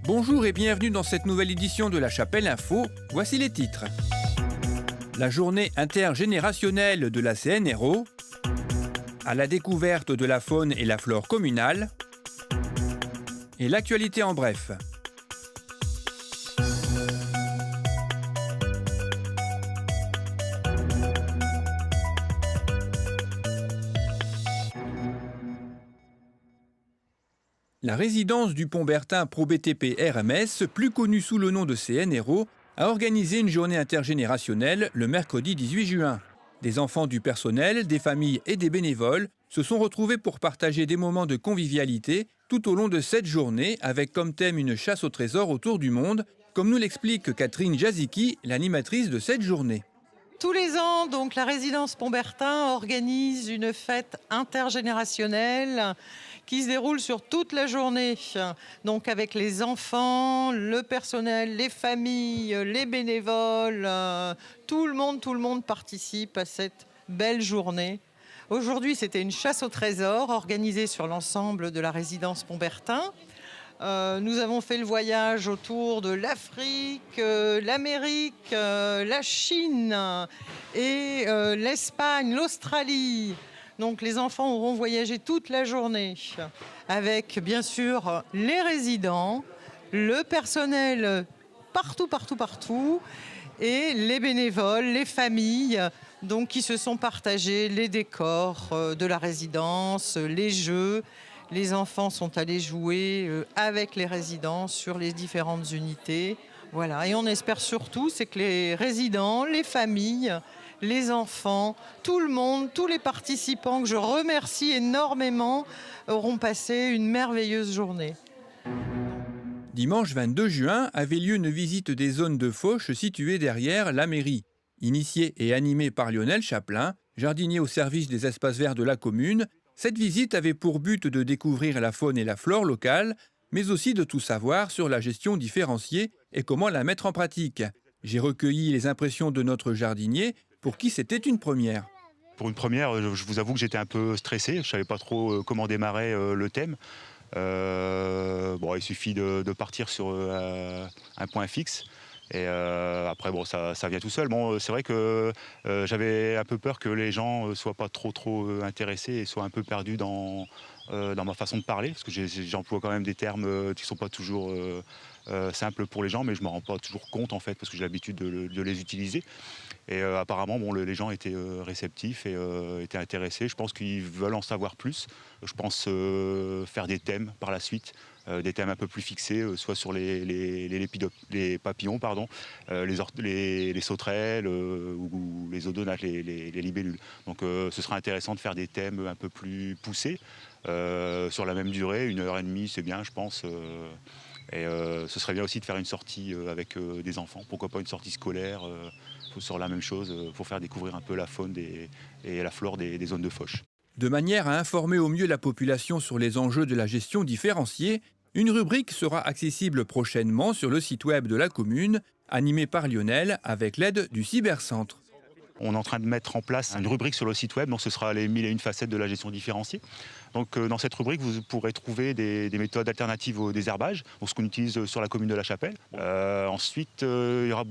Bonjour et bienvenue dans cette nouvelle édition de La Chapelle Info. Voici les titres. La journée intergénérationnelle de la CNRO, à la découverte de la faune et la flore communale, et l'actualité en bref. La résidence du Pont-Bertin Pro-BTP RMS, plus connue sous le nom de CNRO, a organisé une journée intergénérationnelle le mercredi 18 juin. Des enfants du personnel, des familles et des bénévoles se sont retrouvés pour partager des moments de convivialité tout au long de cette journée avec comme thème une chasse au trésor autour du monde, comme nous l'explique Catherine Jazicki, l'animatrice de cette journée. Tous les ans, donc, la résidence Pont-Bertin organise une fête intergénérationnelle qui se déroule sur toute la journée. Donc avec les enfants, le personnel, les familles, les bénévoles, tout le monde participe à cette belle journée. Aujourd'hui, c'était une chasse au trésor organisée sur l'ensemble de la résidence Pont-Bertin. Nous avons fait le voyage autour de l'Afrique, l'Amérique, la Chine et l'Espagne, l'Australie. Donc les enfants auront voyagé toute la journée avec bien sûr les résidents, le personnel partout et les bénévoles, les familles donc, qui se sont partagés les décors de la résidence, les jeux. Les enfants sont allés jouer avec les résidents sur les différentes unités. Voilà. Et on espère surtout c'est que les résidents, les familles, les enfants, tout le monde, tous les participants que je remercie énormément auront passé une merveilleuse journée. Dimanche 22 juin avait lieu une visite des zones de fauche situées derrière la mairie. Initiée et animée par Lionel Chaplin, jardinier au service des espaces verts de la commune, cette visite avait pour but de découvrir la faune et la flore locale, mais aussi de tout savoir sur la gestion différenciée et comment la mettre en pratique. J'ai recueilli les impressions de notre jardinier, pour qui c'était une première. Pour une première, je vous avoue que j'étais un peu stressé, je ne savais pas trop comment démarrer le thème. Il suffit de partir sur un point fixe. Et après, ça vient tout seul. Bon, c'est vrai que j'avais un peu peur que les gens ne soient pas trop intéressés et soient un peu perdus dans ma façon de parler, parce que j'emploie quand même des termes qui ne sont pas toujours simples pour les gens, mais je ne me rends pas toujours compte, en fait, parce que j'ai l'habitude de les utiliser. Et apparemment, les gens étaient réceptifs et étaient intéressés. Je pense qu'ils veulent en savoir plus. Je pense faire des thèmes par la suite. Des thèmes un peu plus fixés, soit sur les papillons, les sauterelles ou les odonates, les libellules. Donc ce sera intéressant de faire des thèmes un peu plus poussés, sur la même durée, 1h30 c'est bien je pense. Et ce serait bien aussi de faire une sortie avec des enfants, pourquoi pas une sortie scolaire sur la même chose, pour faire découvrir un peu la faune et la flore des zones de fauche. De manière à informer au mieux la population sur les enjeux de la gestion différenciée, une rubrique sera accessible prochainement sur le site web de la commune, animée par Lionel avec l'aide du Cybercentre. On est en train de mettre en place une rubrique sur le site web, donc ce sera les 1001 facettes de la gestion différenciée. Donc dans cette rubrique, vous pourrez trouver des méthodes alternatives au désherbage, ce qu'on utilise sur la commune de La Chapelle. Ensuite, il y aura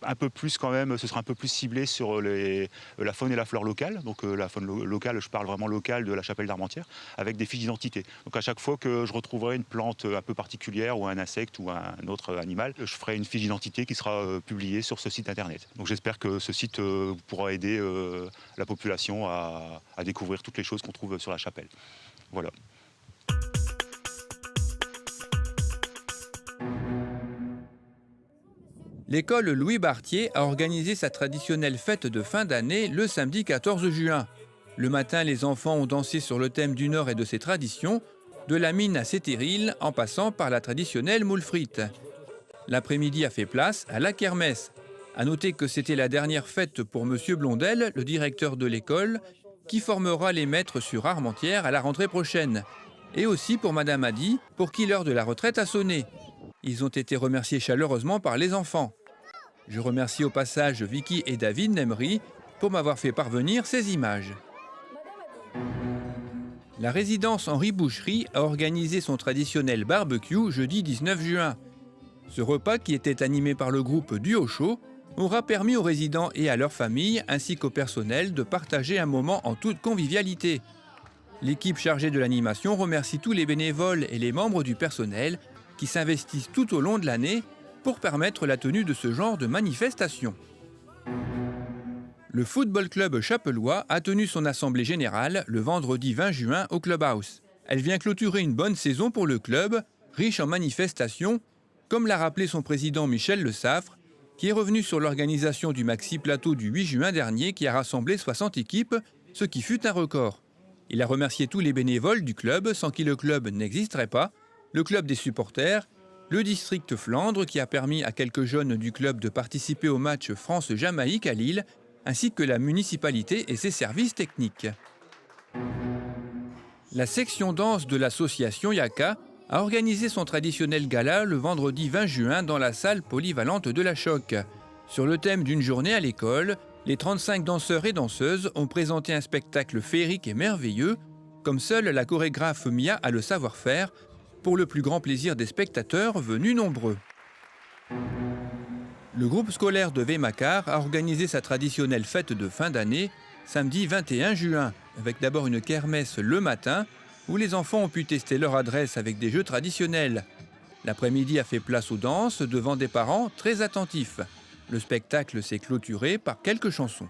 un peu plus quand même, ce sera un peu plus ciblé sur la faune et la flore locale. Donc la faune locale, je parle vraiment locale de la Chapelle d'Armentières, avec des fiches d'identité. Donc à chaque fois que je retrouverai une plante un peu particulière ou un insecte ou un autre animal, je ferai une fiche d'identité qui sera publiée sur ce site internet. Donc j'espère que ce site pourra aider la population à découvrir toutes les choses qu'on trouve sur la Chapelle. Voilà. L'école Louis Bartier a organisé sa traditionnelle fête de fin d'année le samedi 14 juin. Le matin, les enfants ont dansé sur le thème du Nord et de ses traditions, de la mine à Sétéril en passant par la traditionnelle moule frite. L'après-midi a fait place à la kermesse. À noter que c'était la dernière fête pour M. Blondel, le directeur de l'école, qui formera les maîtres sur Armentières à la rentrée prochaine. Et aussi pour Mme Hadi, pour qui l'heure de la retraite a sonné. Ils ont été remerciés chaleureusement par les enfants. Je remercie au passage Vicky et David Nemery pour m'avoir fait parvenir ces images. La résidence Henri Boucherie a organisé son traditionnel barbecue jeudi 19 juin. Ce repas, qui était animé par le groupe Duo Show, aura permis aux résidents et à leurs familles, ainsi qu'au personnel, de partager un moment en toute convivialité. L'équipe chargée de l'animation remercie tous les bénévoles et les membres du personnel qui s'investissent tout au long de l'année pour permettre la tenue de ce genre de manifestation. Le Football Club Chapellois a tenu son assemblée générale le vendredi 20 juin au Clubhouse. Elle vient clôturer une bonne saison pour le club, riche en manifestations, comme l'a rappelé son président Michel Le Saffre, qui est revenu sur l'organisation du Maxi Plateau du 8 juin dernier qui a rassemblé 60 équipes, ce qui fut un record. Il a remercié tous les bénévoles du club sans qui le club n'existerait pas, le club des supporters, le district Flandre qui a permis à quelques jeunes du club de participer au match France-Jamaïque à Lille, ainsi que la municipalité et ses services techniques. La section danse de l'association Yaka a organisé son traditionnel gala le vendredi 20 juin dans la salle polyvalente de la Choc. Sur le thème d'une journée à l'école, les 35 danseurs et danseuses ont présenté un spectacle féerique et merveilleux, comme seule la chorégraphe Mia a le savoir-faire, pour le plus grand plaisir des spectateurs venus nombreux. Le groupe scolaire de Vémacar a organisé sa traditionnelle fête de fin d'année, samedi 21 juin, avec d'abord une kermesse le matin, où les enfants ont pu tester leur adresse avec des jeux traditionnels. L'après-midi a fait place aux danses devant des parents très attentifs. Le spectacle s'est clôturé par quelques chansons.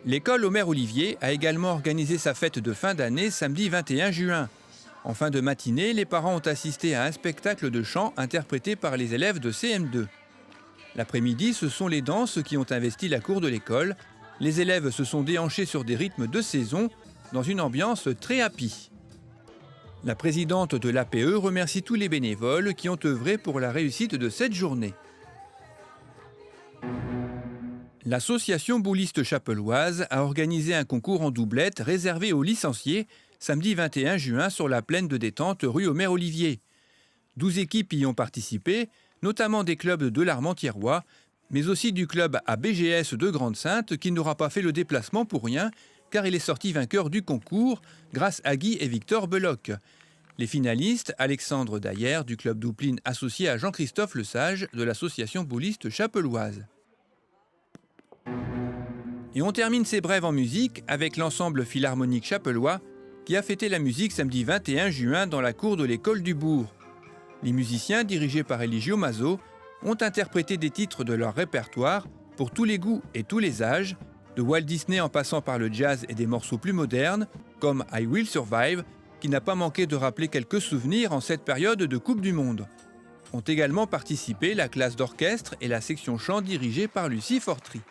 L'école Omer Olivier a également organisé sa fête de fin d'année samedi 21 juin. En fin de matinée, les parents ont assisté à un spectacle de chant interprété par les élèves de CM2. L'après-midi, ce sont les danses qui ont investi la cour de l'école. Les élèves se sont déhanchés sur des rythmes de saison, dans une ambiance très happy. La présidente de l'APE remercie tous les bénévoles qui ont œuvré pour la réussite de cette journée. L'association bouliste chapelloise a organisé un concours en doublette réservé aux licenciés samedi 21 juin sur la plaine de détente rue Omer Olivier. 12 équipes y ont participé, notamment des clubs de l'Armentiérois, mais aussi du club ABGS de Grande-Sainte qui n'aura pas fait le déplacement pour rien car il est sorti vainqueur du concours grâce à Guy et Victor Beloc. Les finalistes, Alexandre Dayer du club Doupline associé à Jean-Christophe Lesage de l'association bouliste chapelloise. Et on termine ces brèves en musique avec l'ensemble philharmonique chapellois qui a fêté la musique samedi 21 juin dans la cour de l'école du Bourg. Les musiciens, dirigés par Eligio Mazo, ont interprété des titres de leur répertoire pour tous les goûts et tous les âges, de Walt Disney en passant par le jazz et des morceaux plus modernes, comme I Will Survive, qui n'a pas manqué de rappeler quelques souvenirs en cette période de Coupe du Monde. Ont également participé la classe d'orchestre et la section chant dirigée par Lucie Fortry.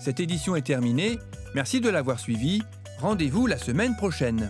Cette édition est terminée. Merci de l'avoir suivie. Rendez-vous la semaine prochaine.